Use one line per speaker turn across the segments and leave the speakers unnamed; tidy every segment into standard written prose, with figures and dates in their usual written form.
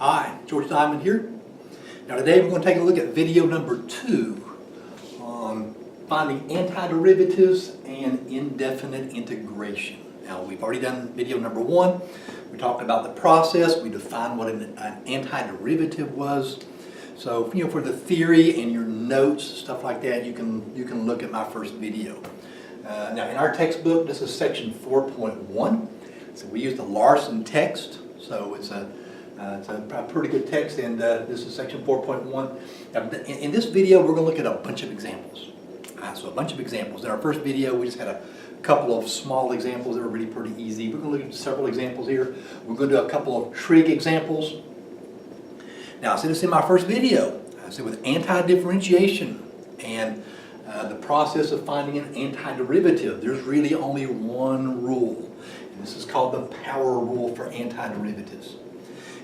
Hi, George Diamond here. Now today we're going to take a look at video number 2 on finding antiderivatives and indefinite integration. Now we've already done video number 1. We talked about the process. We defined what an antiderivative was. So for the theory and your notes, stuff like that, you can look at my first video. Now in our textbook, this is section 4.1. So we use the Larson text. So it's a pretty good text, and this is section 4.1. Now, in this video, we're going to look at a bunch of examples. So a bunch of examples. In our first video, we just had a couple of small examples that were really pretty easy. We're going to look at several examples here. We're going to do a couple of trig examples. Now, I said this in my first video. I said with anti-differentiation and the process of finding an antiderivative, there's really only one rule. And this is called the power rule for antiderivatives.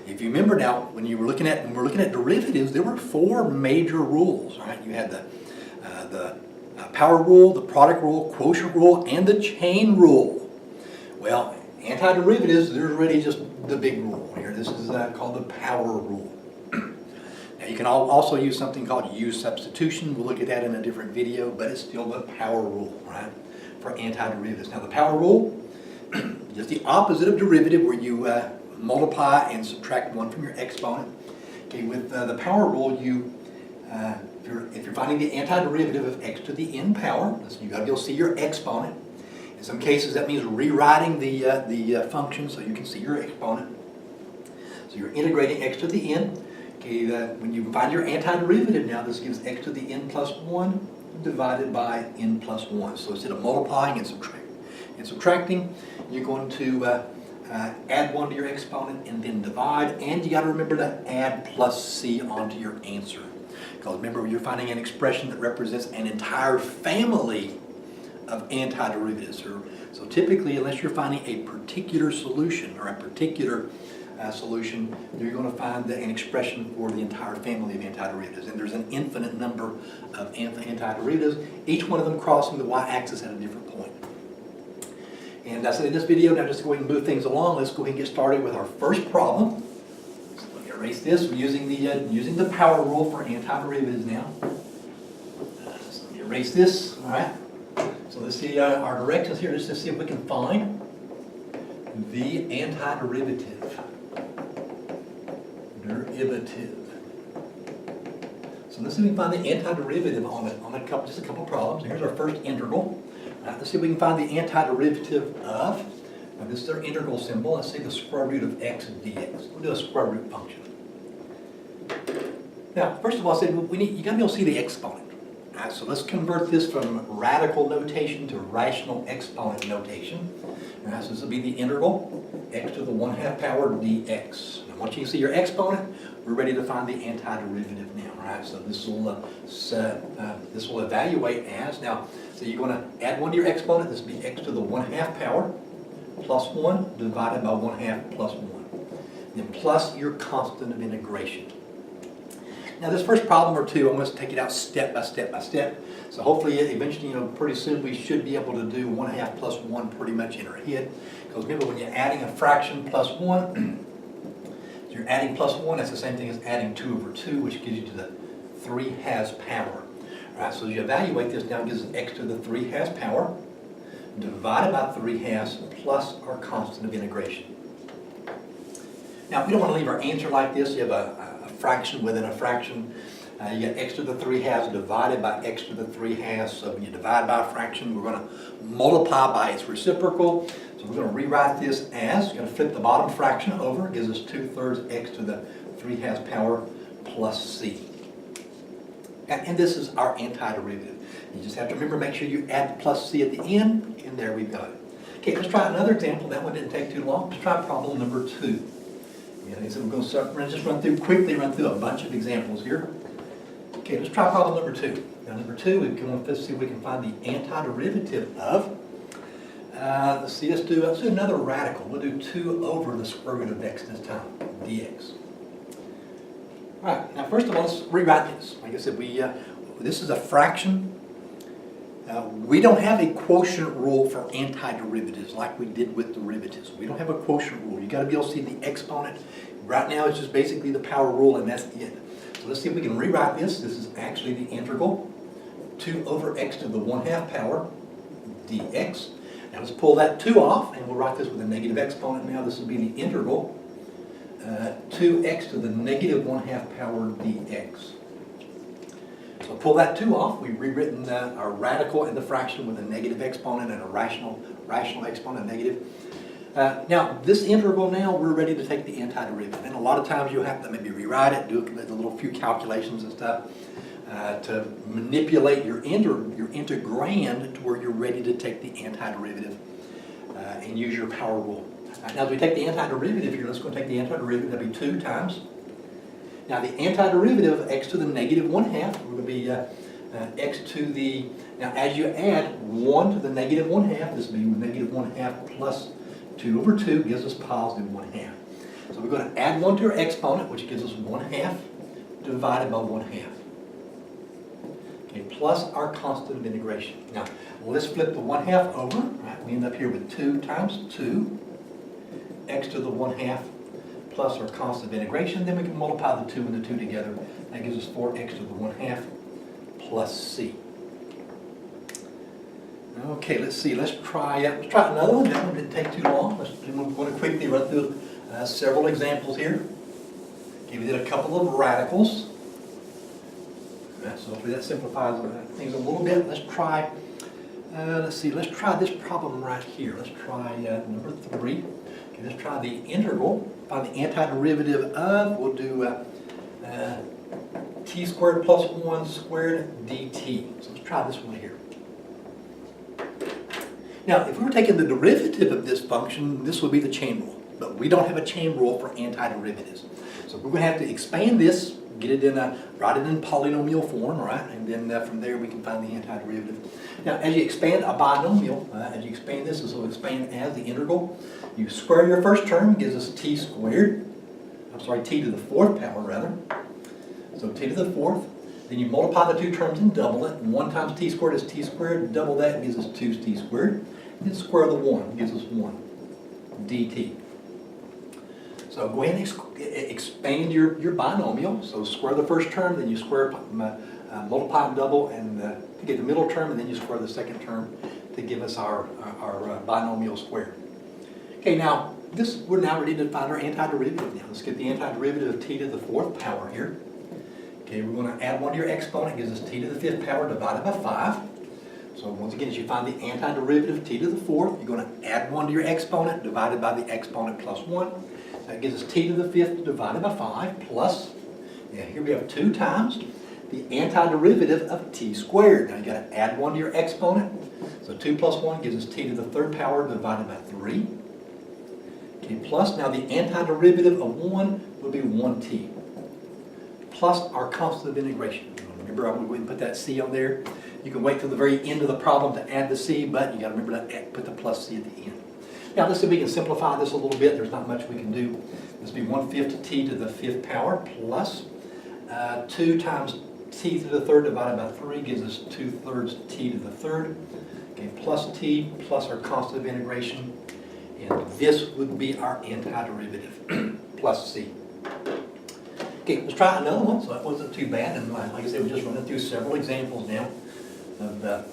If you remember now, when we're looking at derivatives, there were 4 major rules. Right? You had the power rule, the product rule, quotient rule, and the chain rule. Well, antiderivatives, there's really just the big rule here. This is called the power rule. Now you can also use something called U substitution. We'll look at that in a different video, but it's still the power rule, right, for antiderivatives. Now the power rule, just the opposite of derivative, where you multiply and subtract 1 from your exponent. Okay, with the power rule, if you're finding the antiderivative of x to the n power, so you got to be able to see your exponent. In some cases, that means rewriting the function so you can see your exponent. So you're integrating x to the n. Okay, when you find your antiderivative now, this gives x to the n plus 1 divided by n plus 1. So instead of multiplying and subtracting, you're going to add 1 to your exponent and then divide, and you got to remember to add plus c onto your answer. Because remember, you're finding an expression that represents an entire family of antiderivatives. So typically, unless you're finding a particular solution or a particular solution, you're going to find an expression for the entire family of antiderivatives. And there's an infinite number of antiderivatives, each one of them crossing the y-axis at a different point. And I said in this video, now just go ahead and move things along. Let's go ahead and get started with our first problem. So let me erase this. We're using the power rule for antiderivatives now. So let me erase this. All right. So let's see our directions here. Just to see if we can find the antiderivative. So let's see if we can find the antiderivative on just a couple problems. Here's our first integral. Let's see if we can find the antiderivative of, now this is our integral symbol, let's say the square root of x dx. We'll do a square root function. Now, first of all, I said you got to be able to see the exponent. Right, so let's convert this from radical notation to rational exponent notation. Right, so this will be the integral x to the 1/2 power dx. Now, once you see your exponent, we're ready to find the antiderivative now. Right, so this will evaluate as now. So you're going to add 1 to your exponent. This will be x to the 1/2 power plus 1 divided by 1/2 plus 1. Then plus your constant of integration. Now this first problem or two, I'm going to take it out step by step by step. So hopefully eventually, pretty soon we should be able to do 1/2 plus 1 pretty much in our head. Because remember, when you're adding a fraction plus 1, so you're adding plus 1, that's the same thing as adding 2 over 2, which gives you to the 3/2 power. All right, so as you evaluate this now, it gives us x to the 3/2 power divided by 3/2 plus our constant of integration. Now, we don't want to leave our answer like this. You have a fraction within a fraction. You got x to the 3/2 divided by x to the 3/2. So when you divide by a fraction, we're going to multiply by its reciprocal. So we're going to rewrite this as, we're going to flip the bottom fraction over. It gives us 2/3 x to the 3/2 power plus c. And this is our antiderivative. You just have to remember, make sure you add the plus c at the end, and there we've got it. Okay, let's try another example. That one didn't take too long. Let's try problem number 2. So we're going to just quickly run through a bunch of examples here. Okay, let's try problem number 2. Now number 2, let's see if we can find the antiderivative of, let's do another radical. We'll do 2 over the square root of x this time, dx. All right, now first of all, let's rewrite this. Like I said, this is a fraction. We don't have a quotient rule for antiderivatives like we did with derivatives. We don't have a quotient rule. You've got to be able to see the exponent. right now it's just basically the power rule and that's it. So let's see if we can rewrite this. This is actually the integral 2 over x to the 1/2 power dx. Now let's pull that 2 off and we'll write this with a negative exponent now. This will be the integral 2x to the negative 1/2 power dx. So pull that 2 off. We've rewritten our radical and the fraction with a negative exponent and a rational exponent, negative. Now, this integral now, we're ready to take the antiderivative. And a lot of times you'll have to maybe rewrite it, do a little few calculations and stuff to manipulate your integrand to where you're ready to take the antiderivative and use your power rule. Now, as we take the antiderivative here, let's go take the antiderivative. That'll be 2 times. Now, the antiderivative of x to the negative 1/2 will be x to the, now as you add 1 to the negative 1/2, this will be negative 1/2 plus 2 over 2 gives us positive 1/2. So we're going to add 1 to our exponent, which gives us 1/2 divided by 1/2. Okay, plus our constant of integration. Now, let's flip the 1/2 over. Right, we end up here with 2 times 2, x to the 1/2 plus our constant of integration. Then we can multiply the 2 and the 2 together. That gives us 4x to the 1/2 plus c. Okay, let's see. Let's try another one. That one didn't take too long. We're going to quickly run through several examples here. Okay, we did a couple of radicals. So hopefully that simplifies things a little bit. Let's try. Let's see. Let's try this problem right here. Let's try number 3. Okay, let's try the integral. Find the antiderivative of. We'll do t squared plus 1 squared dt. So let's try this one here. Now, if we were taking the derivative of this function, this would be the chain rule. But we don't have a chain rule for antiderivatives. So we're going to have to expand this, get it in write it in polynomial form, right? And then from there we can find the antiderivative. Now, as you expand a binomial, as you expand this will expand as the integral. You square your first term, gives us t squared. I'm sorry, t to the 4th power, rather. So t to the 4th. Then you multiply the 2 terms and double it. 1 times t squared is t squared. Double that gives us 2t squared. Then square the 1 gives us 1 dt. So go ahead and expand your binomial. So square the first term, then you square, multiply and double, and to get the middle term, and then you square the second term to give us our binomial squared. Okay, now we're now ready to find our antiderivative. Now let's get the antiderivative of t to the 4th power here. Okay, we're going to add 1 to your exponent, gives us t to the 5th power divided by 5. So once again, as you find the antiderivative of t to the 4th, you're going to add 1 to your exponent divided by the exponent plus 1. That gives us t to the 5th divided by 5 plus, yeah, here we have 2 times the antiderivative of t squared. Now you got to add 1 to your exponent. So 2 plus 1 gives us t to the 3rd power divided by 3. Okay, plus now the antiderivative of 1 will be 1t. Plus our constant of integration. Remember, I wouldn't put that c on there. You can wait till the very end of the problem to add the c, but you got to remember to put the plus c at the end. Now let's see if we can simplify this a little bit. There's not much we can do. This will be 1/5 t to the 5th power plus 2 times t to the 3rd divided by 3 gives us 2/3 t to the 3rd. Okay, plus t plus our constant of integration, and this would be our antiderivative plus c. Okay, let's try another one. So that wasn't too bad, and like I said, we're just running through several examples now of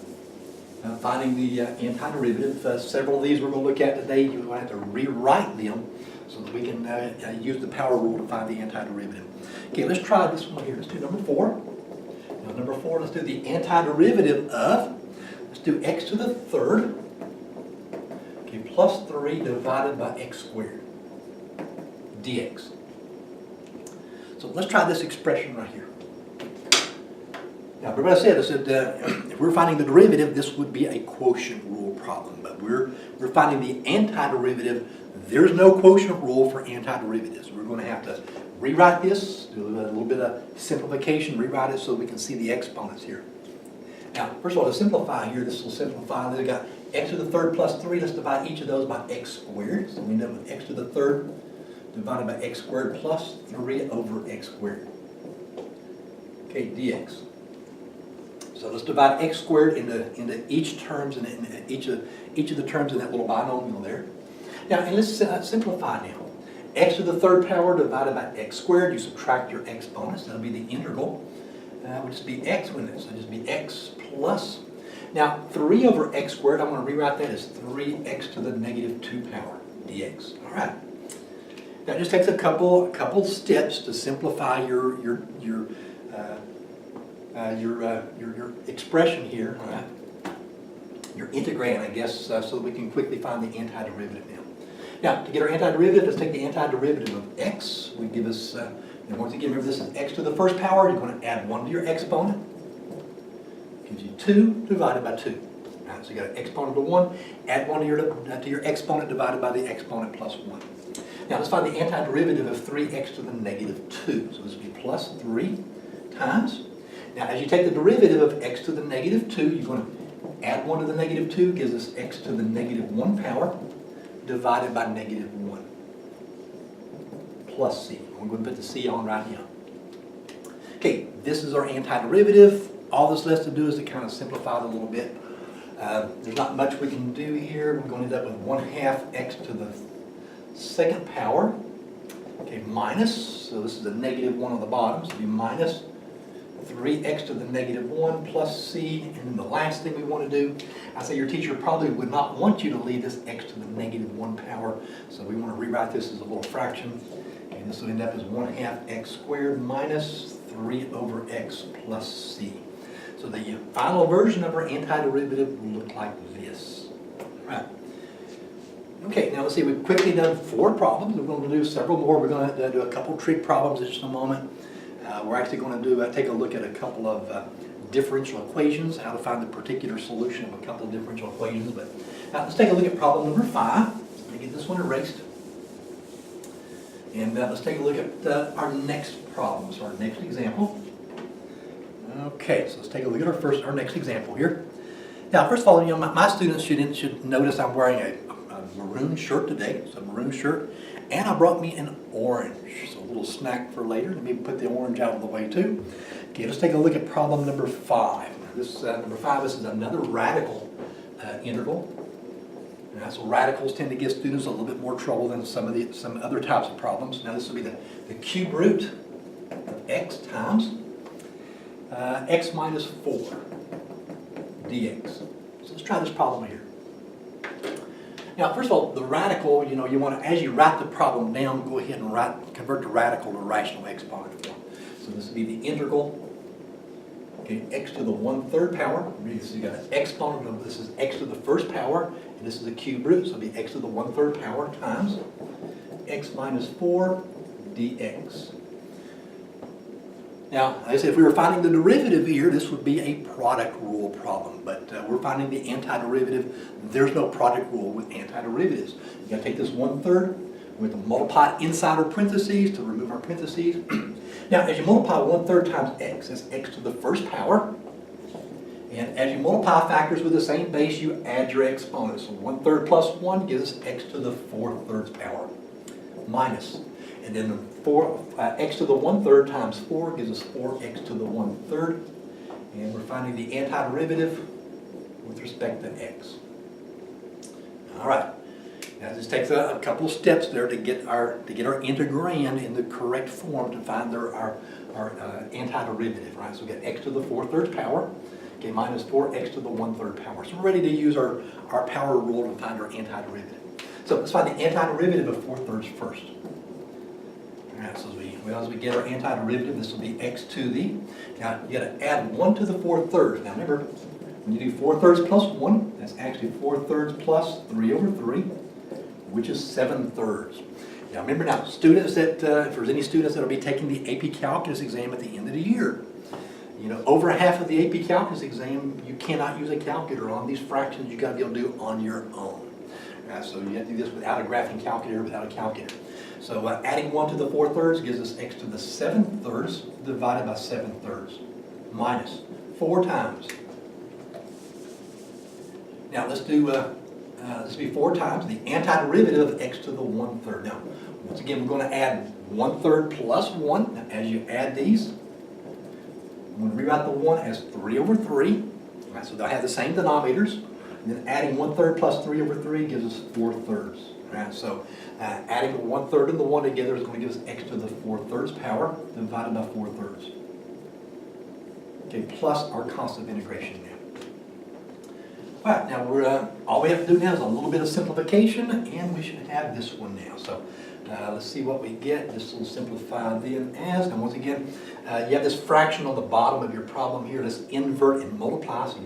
finding the antiderivative. Several of these we're going to look at today. You're going to have to rewrite them so that we can use the power rule to find the antiderivative. Okay, let's try this one here. Let's do number 4. Now, number 4, let's do the antiderivative of, let's do x to the 3rd, okay, plus 3 divided by x squared dx. So let's try this expression right here. Now, remember I said if we're finding the derivative, this would be a quotient rule problem. But we're finding the antiderivative. There's no quotient rule for antiderivatives. We're going to have to rewrite this, do a little bit of simplification, rewrite it so we can see the exponents here. Now, first of all, to simplify here, this will simplify. We've got x to the 3rd plus 3. Let's divide each of those by x squared. So we end up with x to the 3rd divided by x squared plus 3 over x squared. Okay, dx. So let's divide x squared into each terms and each of the terms in that little binomial there. Now, and let's simplify now. x to the third power divided by x squared. You subtract your exponents. That'll be the integral. Would just be x, wouldn't it? So just be x plus. Now, 3 over x squared, I'm going to rewrite that as 3x to the negative 2 power dx. All right. Now, it just takes a couple steps to simplify your expression here. All right. Your integrand, I guess, so that we can quickly find the antiderivative now. Now, to get our antiderivative, let's take the antiderivative of x. We give us, and once again, remember this is x to the first power. You're going to add 1 to your exponent. Gives you 2 divided by 2. All right, so you got an exponent of 1, add 1 to your exponent divided by the exponent plus 1. Now, let's find the antiderivative of 3x to the negative 2. So this will be plus 3 times. Now, as you take the derivative of x to the negative 2, you're going to add 1 to the negative 2, gives us x to the negative 1 power, divided by negative 1, plus c. We're going to put the c on right here. Okay, this is our antiderivative. All this left to do is to kind of simplify it a little bit. There's not much we can do here. We're going to end up with 1/2 x to the second power. Okay, minus, so this is a negative 1 on the bottom, so it'll be minus 3x to the negative 1 plus c, and then the last thing we want to do, I say your teacher probably would not want you to leave this x to the negative 1 power, so we want to rewrite this as a little fraction, and this will end up as 1/2 x squared minus 3 over x plus c. So the final version of our antiderivative will look like this. All right. Okay, now let's see, we've quickly done 4 problems. We're going to do several more. We're going to do a couple trig problems in just a moment. We're actually going to take a look at a couple of differential equations, how to find the particular solution of a couple of differential equations. But now let's take a look at problem number 5. Let me get this one erased. And let's take a look at our next problem, so our next example. Okay, so let's take a look at our next example here. Now, first of all, my students should notice I'm wearing a maroon shirt today. It's a maroon shirt, and I brought me an orange. So a little snack for later. Let me put the orange out of the way too. Okay, let's take a look at problem number 5. This number 5. This is another radical integral. So radicals tend to give students a little bit more trouble than some other types of problems. Now this will be the cube root of x times x minus 4 dx. So let's try this problem here. Now, first of all, the radical, you want to, as you write the problem down, go ahead and convert the radical to rational exponent form. So this would be the integral, okay, x to the 1/3 power. So you got an exponent of this is x to the first power, and this is a cube root, so it'll be x to the 1/3 power times x minus 4 dx. Now, like I said, if we were finding the derivative here, this would be a product rule problem. But we're finding the antiderivative. There's no product rule with antiderivatives. You got to take this 1/3. We have to multiply inside our parentheses to remove our parentheses. Now, as you multiply 1/3 times x, that's x to the first power. And as you multiply factors with the same base, you add your exponents. So 1/3 plus 1 gives us x to the 4/3 power minus. And then x to the 1/3 times 4 gives us 4x to the 1/3. And we're finding the antiderivative with respect to x. All right. Now this takes a couple of steps there to get our integrand in the correct form to find our antiderivative, right? So we got x to the 4/3 power, okay, minus 4x to the 1/3 power. So we're ready to use our power rule to find our antiderivative. So let's find the antiderivative of 4/3 first. All right, so as we get our antiderivative, this will be x to the, now you got to add 1 to the 4/3. Now remember, when you do 4/3 plus 1, that's actually 4/3 plus 3 over 3, which is 7/3. Now remember now, students that, if there's any students that will be taking the AP Calculus exam at the end of the year, over half of the AP Calculus exam, you cannot use a calculator on these fractions. You've got to be able to do on your own. So you have to do this without a graphing calculator, without a calculator. So adding 1 to the 4/3 gives us x to the 7/3 divided by 7/3 minus 4 times. Now let's do this will be 4 times the antiderivative of x to the 1/3. Now once again we're going to add 1/3 plus 1. Now, as you add these, I'm going to rewrite the 1 as 3 over 3. Right, so they'll have the same denominators. And then adding 1/3 plus 3 over 3 gives us 4/3. Right, so adding the 1/3 and the 1 together is going to give us x to the 4/3 power divided by 4/3. Okay, plus our constant of integration now. All right, now all we have to do now is a little bit of simplification, and we should have this one now. So let's see what we get. This will simplify then as, and once again, you have this fraction on the bottom of your problem here. Let's invert and multiply. So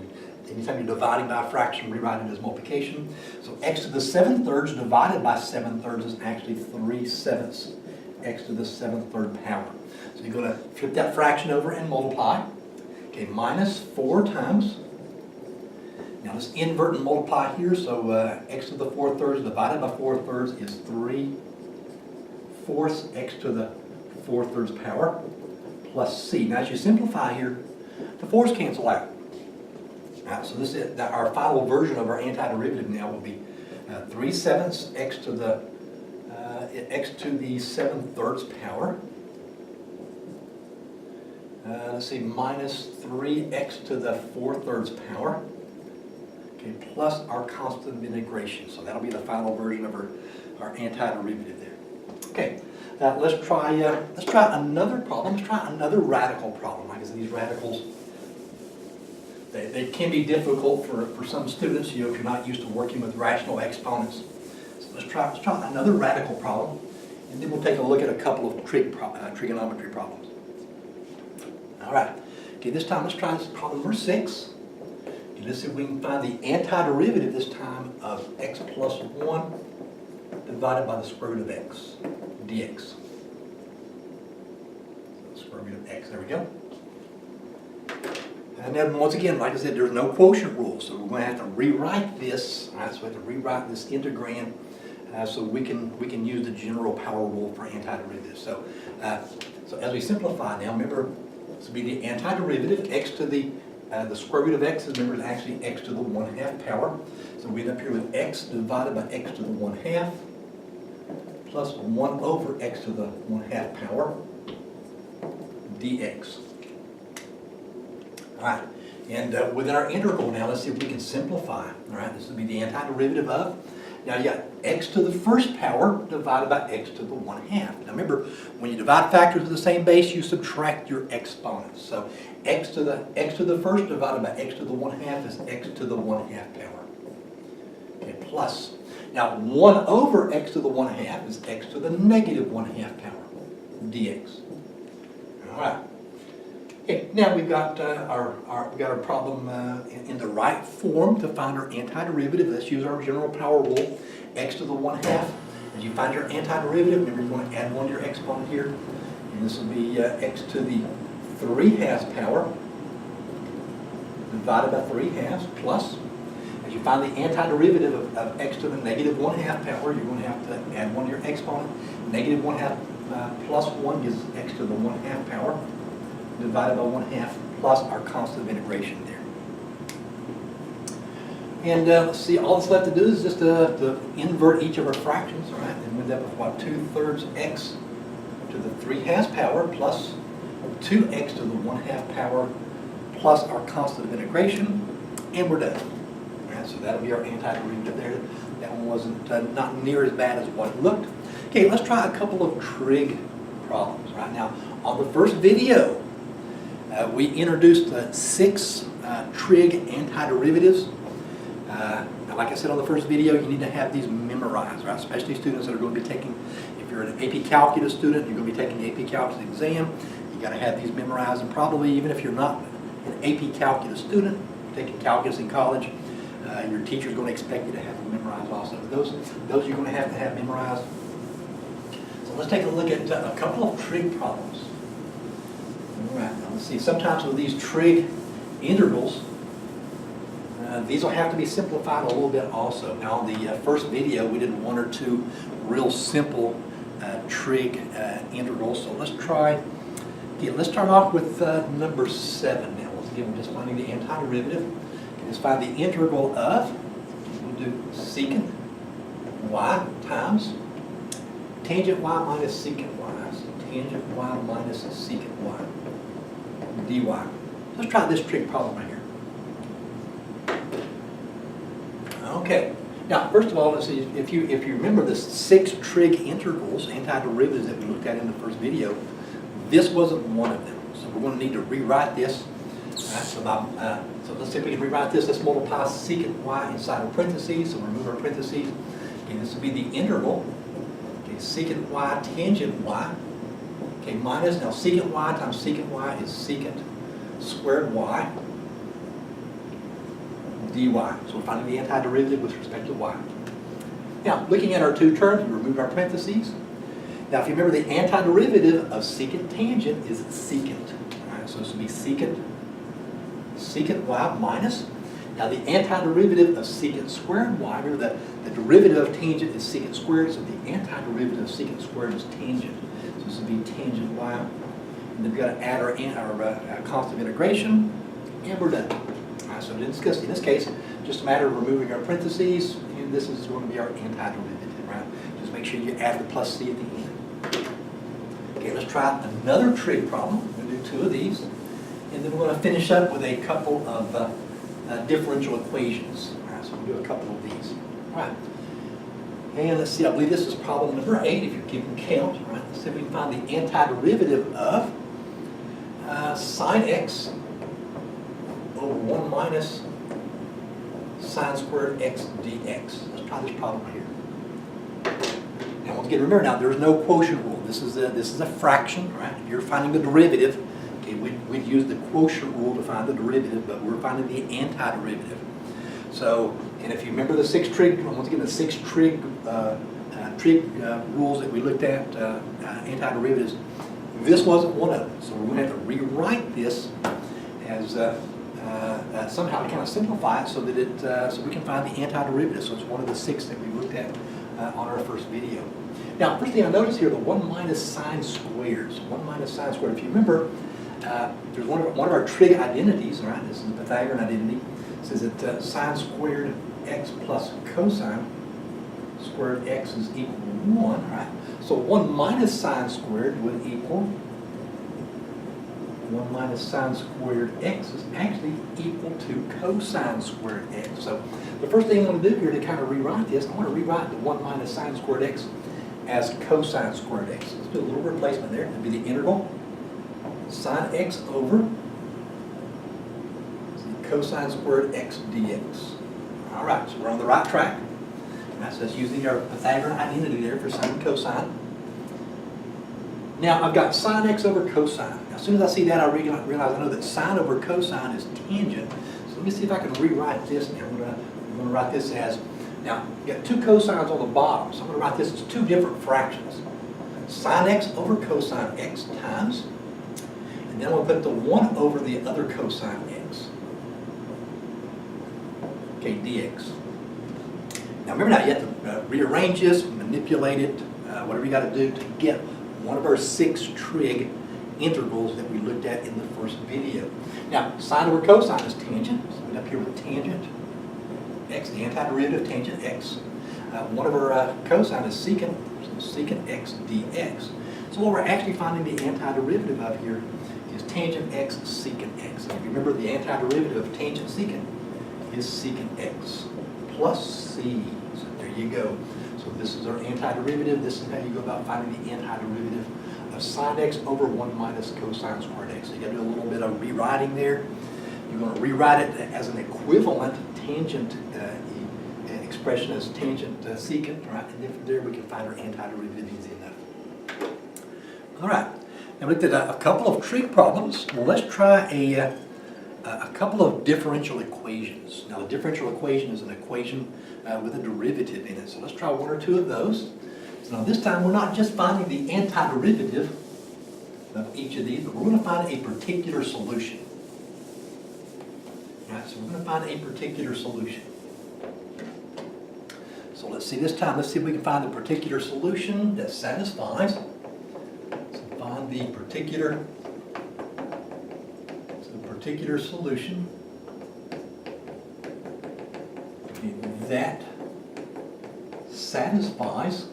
anytime you're dividing by a fraction, rewrite it as multiplication. So x to the 7/3 divided by 7/3 is actually 3/7 x to the 7/3 power. So you're going to flip that fraction over and multiply. Okay, minus 4 times. Now let's invert and multiply here. So x to the 4/3 divided by 4/3 is 3/4 x to the 4/3 power plus c. Now as you simplify here, the 4's cancel out. So this is our final version of our antiderivative now will be 3/7 x to the 7/3 power. Let's see, minus 3x to the 4/3 power. Okay, plus our constant of integration. So that'll be the final version of our antiderivative there. Okay, let's try another problem. Let's try another radical problem. Like I said, these radicals, they can be difficult for some students, if you're not used to working with rational exponents. So let's try another radical problem, and then we'll take a look at a couple of trigonometry problems. All right. Okay, this time let's try this problem number 6. Okay, let's see if we can find the antiderivative this time of x plus 1 divided by the square root of x, dx. So square root of x, there we go. And then once again, like I said, there's no quotient rule, so we're going to have to rewrite this. All right, so we have to rewrite this integrand so we can use the general power rule for antiderivatives. So as we simplify now, remember this will be the antiderivative x to the square root of x. Remember, it's actually x to the 1/2 power. So we end up here with x divided by x to the 1/2 plus 1 over x to the 1/2 power dx. All right, and within our integral now, let's see if we can simplify. All right, this will be the antiderivative of. Now you got x to the first power divided by x to the 1/2. Now remember, when you divide factors of the same base, you subtract your exponents. So x to the first divided by x to the 1/2 is x to the 1/2 power. Okay, plus. Now 1 over x to the 1/2 is x to the negative 1/2 power dx. All right. Okay, now we've got our problem in the right form to find our antiderivative. Let's use our general power rule, x to the 1/2. As you find your antiderivative, remember you want to add 1 to your exponent here, and this will be x to the 3/2 power divided by 3/2 plus. As you find the antiderivative of x to the negative 1/2 power, you're going to have to add 1 to your exponent. Negative 1/2 plus 1 gives x to the 1/2 power divided by 1/2 plus our constant of integration there. And let's see, all that's left to do is just to invert each of our fractions, all right? And we end up with what, 2/3 x to the 3/2 power plus 2x to the 1/2 power plus our constant of integration, and we're done. All right, so that'll be our antiderivative there. That one wasn't not near as bad as what it looked. Okay, let's try a couple of trig problems. Right now, on the first video, we introduced 6 trig antiderivatives. Now, like I said on the first video, you need to have these memorized, right? Especially students that are going to be taking, if you're an AP Calculus student, you're going to be taking the AP Calculus exam, you got to have these memorized. And probably even if you're not an AP Calculus student, taking calculus in college, your teacher's going to expect you to have them memorized also. Those you're going to have memorized. So let's take a look at a couple of trig problems. All right, now let's see. Sometimes with these trig integrals, these will have to be simplified a little bit also. Now, on the first video, we did 1 or 2 real simple trig integrals. So let's try. Yeah, let's start off with number 7. Now, once again, we're just finding the antiderivative. Let's find the integral of. We'll do secant y times tangent y minus secant y. So tangent y minus secant y dy. Let's try this trig problem right here. Okay, Now, first of all, let's see, if you remember the 6 trig integrals, antiderivatives that we looked at in the first video, this wasn't one of them. So we're going to need to rewrite this. So let's see if we can rewrite this. Let's multiply secant y inside of parentheses. So we'll remove our parentheses. Okay, this will be the integral. Okay, secant y tangent y. Okay, minus, now secant y times secant y is secant squared y dy. So we're finding the antiderivative with respect to y. Now, looking at our 2 terms, we remove our parentheses. Now, if you remember, the antiderivative of secant tangent is secant. All right, so this will be secant y minus. Now, the antiderivative of secant squared y, remember the derivative of tangent is secant squared, so the antiderivative of secant squared is tangent. So this will be tangent y. And then we've got to add our constant integration, and we're done. So in this case, just a matter of removing our parentheses, and this is going to be our antiderivative, right? Just make sure you add the plus c at the end. Okay, let's try another trig problem. We're going to do 2 of these, and then we're going to finish up with a couple of differential equations. All right, so we'll do a couple of these. All right, and let's see, I believe this is problem number 8, if you're keeping count. All right, let's see if we can find the antiderivative of sine x over 1 minus sine squared x dx. Let's try this problem here. Now, once again, remember now, there's no quotient rule. This is a fraction, right? If you're finding the derivative, okay, we'd use the quotient rule to find the derivative, but we're finding the antiderivative. So, and if you remember the 6 trig, once again, the 6 trig rules that we looked at, antiderivatives, this wasn't one of them. So we're going to have to rewrite this as somehow to kind of simplify it so that so we can find the antiderivative. So it's one of the 6 that we looked at on our first video. Now, first thing I notice here, the 1 minus sine squared. So 1 minus sine squared. If you remember, there's one of our trig identities, right? This is the Pythagorean identity. It says that sine squared x plus cosine squared x is equal to 1, right? So 1 minus sine squared would equal 1 minus sine squared x is actually equal to cosine squared x. So the first thing I'm going to do here to kind of rewrite this, I want to rewrite the 1 minus sine squared x as cosine squared x. Let's do a little replacement there. It'll be the integral sine x over cosine squared x dx. All right, so we're on the right track. Right, so that's using our Pythagorean identity there for sine and cosine. Now, I've got sine x over cosine. Now, as soon as I see that, I realize I know that sine over cosine is tangent. So let me see if I can rewrite this now. I'm going to write this as, now, you've got 2 cosines on the bottom, so I'm going to write this as 2 different fractions. Sine x over cosine x times, and then I'm going to put the 1 over the other cosine x. Okay, dx. Now, remember now, you have to rearrange this, manipulate it, whatever you got to do to get one of our 6 trig integrals that we looked at in the first video. Now, sine over cosine is tangent, so we end up here with tangent x, the antiderivative of tangent x. One of our cosine is secant, so secant x dx. So what we're actually finding the antiderivative of here is tangent x secant x. And if you remember, the antiderivative of tangent secant is secant x plus c. So there you go. So this is our antiderivative. This is how you go about finding the antiderivative of sine x over 1 minus cosine squared x. So you got to do a little bit of rewriting there. You're going to rewrite it as an equivalent tangent expression as tangent secant, right? And then from there we can find our antiderivative easy enough. All right. Now we looked at a couple of trig problems. Well, let's try a couple of differential equations. Now, the differential equation is an equation with a derivative in it. So let's try 1 or 2 of those. So now this time we're not just finding the antiderivative of each of these, but we're going to find a particular solution. All right, so we're going to find a particular solution. So let's see this time. Let's see if we can find the particular solution that satisfies. So find the particular solution that satisfies,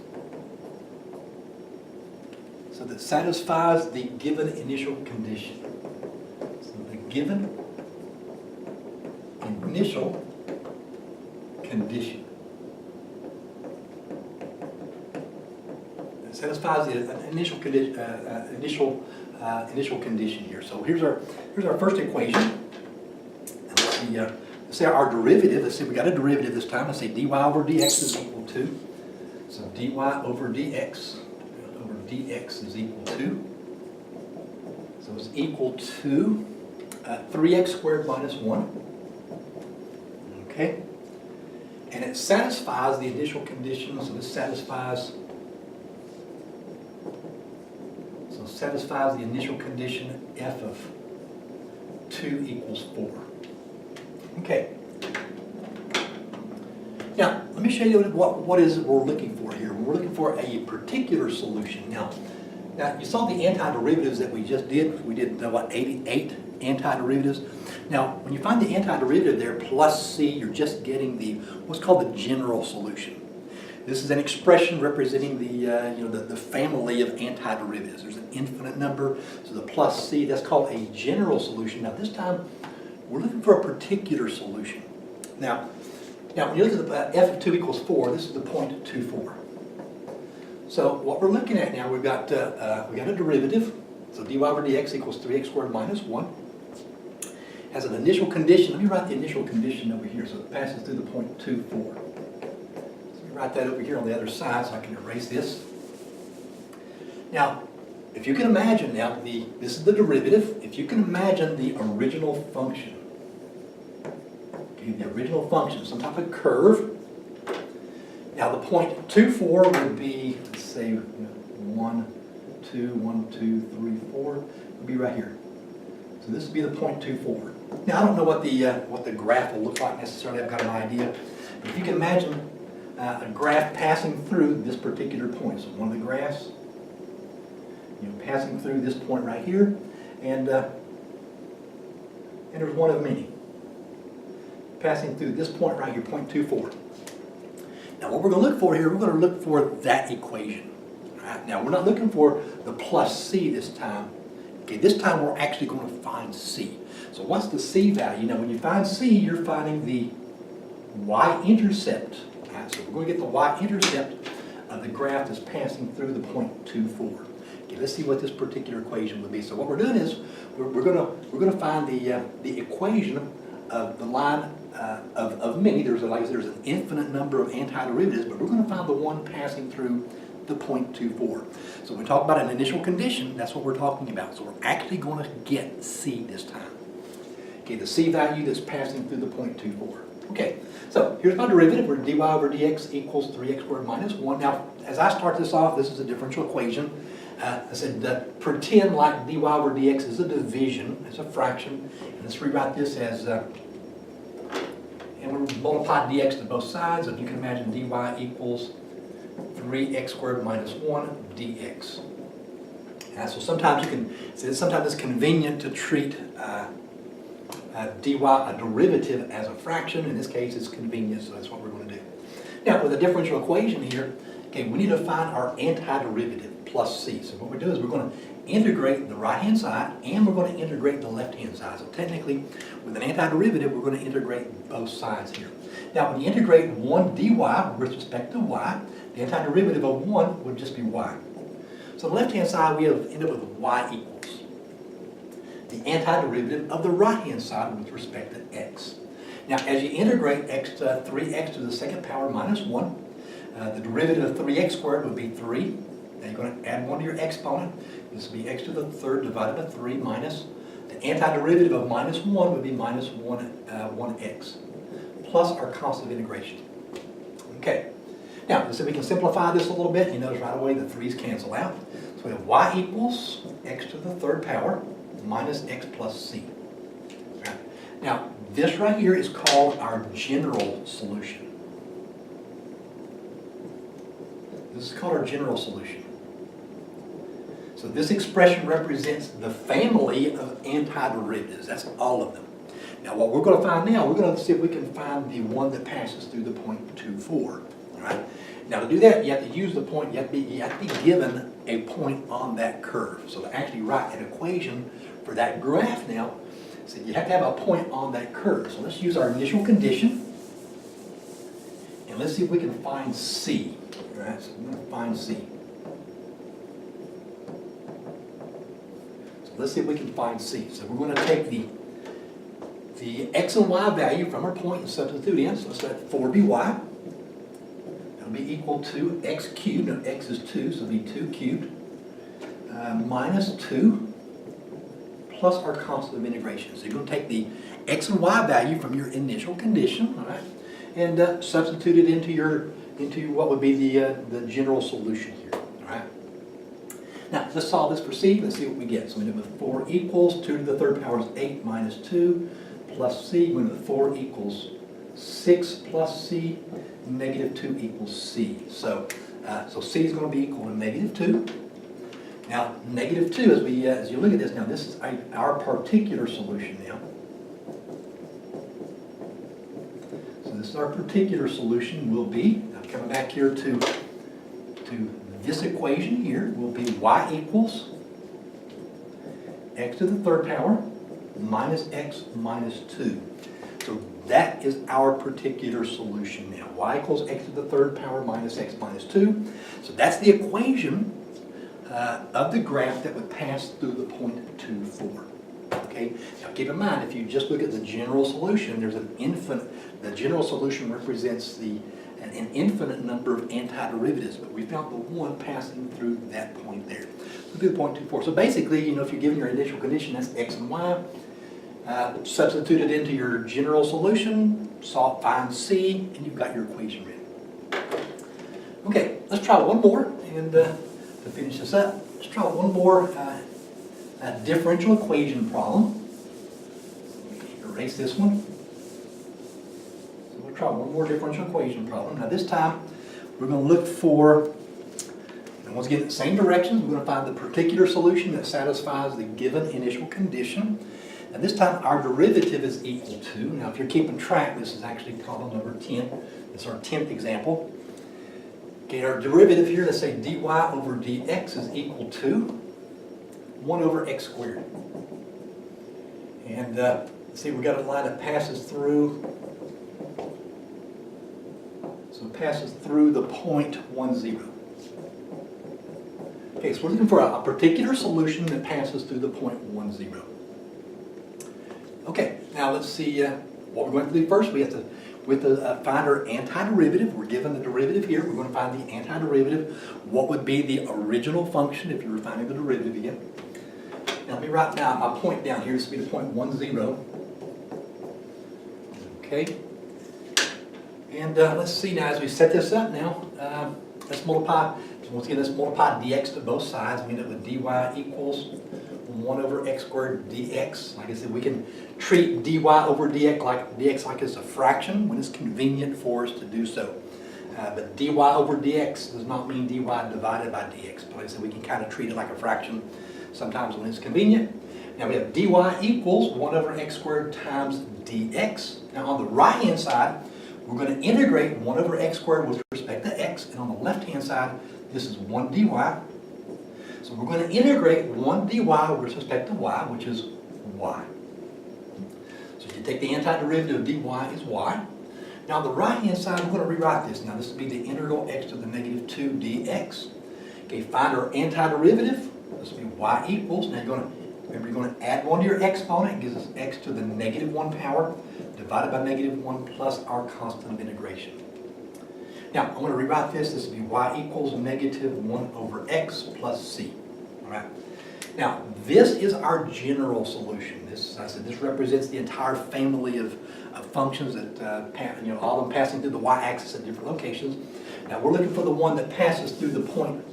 so that satisfies the given initial condition. So the given initial condition. satisfies the initial condition. Initial condition here. So here's our first equation. And let's say our derivative. Let's say we got a derivative this time. Let's say dy over dx is equal to. So dy over dx is equal to. So it's equal to 3x squared minus 1. Okay. And it satisfies the initial condition. So this satisfies the initial condition f of 2 equals 4. Okay. Now, let me show you what is it we're looking for here. We're looking for a particular solution. Now you saw the antiderivatives that we just did. We did, 88 antiderivatives. Now, when you find the antiderivative there plus c, you're just getting what's called the general solution. This is an expression representing the family of antiderivatives. There's an infinite number, so the plus c, that's called a general solution. Now this time, we're looking for a particular solution. Now when you look at the f of 2 equals 4, this is the point 2,4. So what we're looking at now, we got a derivative. So dy over dx equals 3x squared minus 1. Has an initial condition. Let me write the initial condition over here. So it passes through the point 2,4. Write that over here on the other side so I can erase this. Now, if you can imagine now, this is the derivative. If you can imagine the original function, okay, the original function, some type of curve. Now the point 2,4 would be, let's say, 1, 2, 1, 2, 3, 4, would be right here. So this would be the point 2,4. Now I don't know what the graph will look like necessarily. I've got an idea. But if you can imagine a graph passing through this particular point. So one of the graphs, passing through this point right here, and there's one of many. Passing through this point right here, point 2,4. Now what we're going to look for here, we're going to look for that equation. Right? Now we're not looking for the plus c this time. Okay, this time we're actually going to find c. So what's the c value? Now when you find c, you're finding the y-intercept. So we're going to get the y-intercept of the graph that's passing through the point 2,4. Okay, let's see what this particular equation would be. So what we're doing is we're going to find the equation of the line of many. There's an infinite number of antiderivatives, but we're going to find the one passing through the point 2,4. So when we talk about an initial condition, that's what we're talking about. So we're actually going to get c this time. Okay, the c value that's passing through the point 2,4. Okay, so here's my derivative, where dy over dx equals 3x squared minus 1. Now, as I start this off, this is a differential equation. I said pretend like dy over dx is a division, it's a fraction. And let's rewrite this as, and we'll multiply dx to both sides. If you can imagine dy equals 3x squared minus 1 dx. So sometimes it's convenient to treat dy, a derivative, as a fraction. In this case, it's convenient, so that's what we're going to do. Now, with a differential equation here, okay, we need to find our antiderivative plus c. So what we do is we're going to integrate the right-hand side, and we're going to integrate the left-hand side. So technically, with an antiderivative, we're going to integrate both sides here. Now, when you integrate 1 dy with respect to y, the antiderivative of 1 would just be y. So on the left-hand side, we have ended up with y equals the antiderivative of the right-hand side with respect to x. Now, as you integrate 3x to the second power minus 1, the derivative of 3x squared would be 3. Now you're going to add 1 to your exponent. This would be x to the third divided by 3 minus. The antiderivative of minus 1 would be minus 1x, plus our constant of integration. Okay. Now, let's see if we can simplify this a little bbit. You notice right away the 3's cancel out. So we have y equals x to the third power minus x plus c. Right. Now, this right here is called our general solution. This is called our general solution. So this expression represents the family of antiderivatives. That's all of them. Now, what we're going to find now, we're going to see if we can find the one that passes through the point 2,4. All right. Now, to do that, you have to use the point. You have to be given a point on that curve. So to actually write an equation for that graph now, so you have to have a point on that curve. So let's use our initial condition, and let's see if we can find C. All right, so we're going to find C. let's see if we can find c. So we're going to take the x and y value from our point and substitute in. So let's let 4by. That'll be equal to x cubed. Now x is 2, so it'll be 2 cubed minus 2 plus our constant of integration. So you're going to take the x and y value from your initial condition, all right, and substitute it into what would be the general solution here, all right. Now let's solve this for c. Let's see what we get. So we end up with 4 equals 2 to the third power is 8 minus 2 plus c. We end up with 4 equals 6 plus c. Negative 2 equals c. So c is going to be equal to negative 2. Now, negative 2, as you look at this, now this is our particular solution now. So this is our particular solution will be, now coming back here to this equation here, will be y equals x to the third power minus x minus 2. So that is our particular solution now. Y equals x to the third power minus x minus 2. So that's the equation of the graph that would pass through the point 2, 4. Okay? Now keep in mind, if you just look at the general solution, there's an infinite, the general solution represents an infinite number of antiderivatives, but we found the one passing through that point there. So through the point 2, 4. So basically, if you're given your initial condition, that's x and y, substitute it into your general solution, find c, and you've got your equation ready. Okay, let's try one more, and to finish this up, let's try one more differential equation problem. Erase this one. So we'll try one more differential equation problem. Now this time, we're going to look for, and once again, the same directions. We're going to find the particular solution that satisfies the given initial condition. And this time, our derivative is equal to, now if you're keeping track, this is actually problem number 10. This is our 10th example. Okay, our derivative here, let's say dy over dx is equal to 1 over x squared. And see, we've got a line that passes through, so it passes through the point 1, 0. Okay, so we're looking for a particular solution that passes through the point 1, 0. Okay, now let's see what we're going to do first. We have to find our antiderivative. We're given the derivative here. We're going to find the antiderivative. What would be the original function if you were finding the derivative again? Now let me write down my point down here. This will be the point 1, 0. Okay. And let's see now, as we set this up now, let's multiply. So once again, let's multiply dx to both sides. We end up with dy equals 1 over x squared dx. Like I said, we can treat dy over dx like it's a fraction when it's convenient for us to do so. But dy over dx does not mean dy divided by dx. But like I said, we can kind of treat it like a fraction sometimes when it's convenient. Now we have dy equals 1 over x squared times dx. Now on the right hand side, we're going to integrate 1 over x squared with respect to x. And on the left hand side, this is 1 dy. So we're going to integrate 1 dy with respect to y, which is y. So you take the antiderivative of dy is y. Now on the right-hand side, we're going to rewrite this. Now this will be the integral x to the negative 2 dx. Okay, find our antiderivative. This will be y equals. Now you're going to add 1 to your exponent. It gives us x to the negative 1 power divided by negative 1 plus our constant of integration. Now, I'm going to rewrite this. This will be y equals negative 1 over x plus c. All right. Now, this is our general solution. This represents the entire family of functions that, all of them passing through the y-axis at different locations. Now, we're looking for the one that passes through the point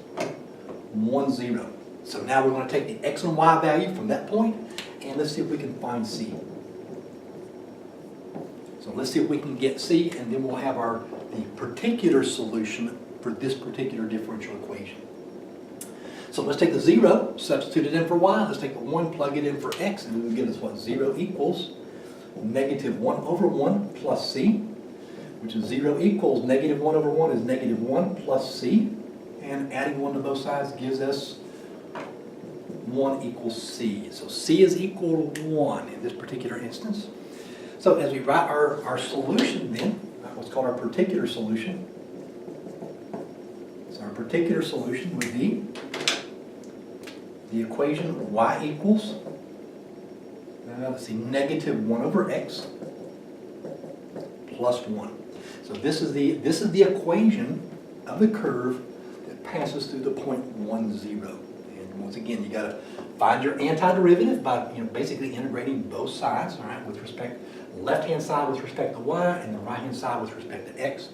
1, 0. So now we're going to take the x and y value from that point, and let's see if we can find c. So let's see if we can get c, and then we'll have the particular solution for this particular differential equation. So let's take the 0, substitute it in for y. Let's take the 1, plug it in for x, and it will give us what? 0 equals negative 1 over 1 plus c, which is 0 equals negative 1 over 1 is negative 1 plus c, and adding 1 to both sides gives us 1 equals c. So c is equal to 1 in this particular instance. So as we write our solution then, what's called our particular solution, so our particular solution would be the equation y equals, let's see, negative 1 over x plus 1. So this is the equation of the curve that passes through the point 1, 0. And once again, you got to find your antiderivative by basically integrating both sides, all right, with respect, left-hand side with respect to y and the right-hand side with respect to x.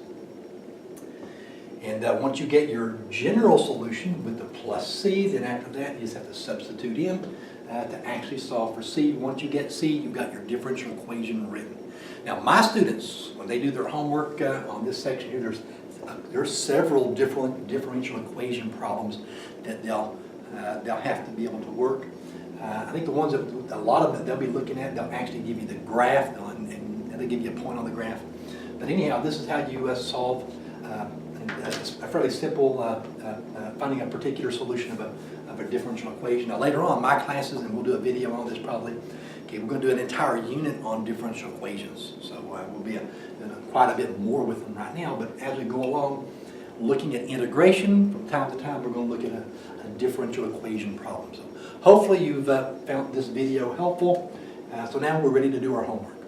And once you get your general solution with the plus c, then after that you just have to substitute in to actually solve for c. Once you get c, you've got your differential equation written. Now my students, when they do their homework on this section here, there's several different differential equation problems that they'll have to be able to work. I think the ones that a lot of them they'll be looking at, they'll actually give you the graph and they'll give you a point on the graph. But anyhow, this is how you solve a fairly simple finding a particular solution of a differential equation. Now later on, my classes, and we'll do a video on this probably, okay, we're going to do an entire unit on differential equations. So we'll be quite a bit more with them right now, but as we go along, looking at integration, from time to time we're going to look at a differential equation problem. So hopefully you've found this video helpful. So now we're ready to do our homework.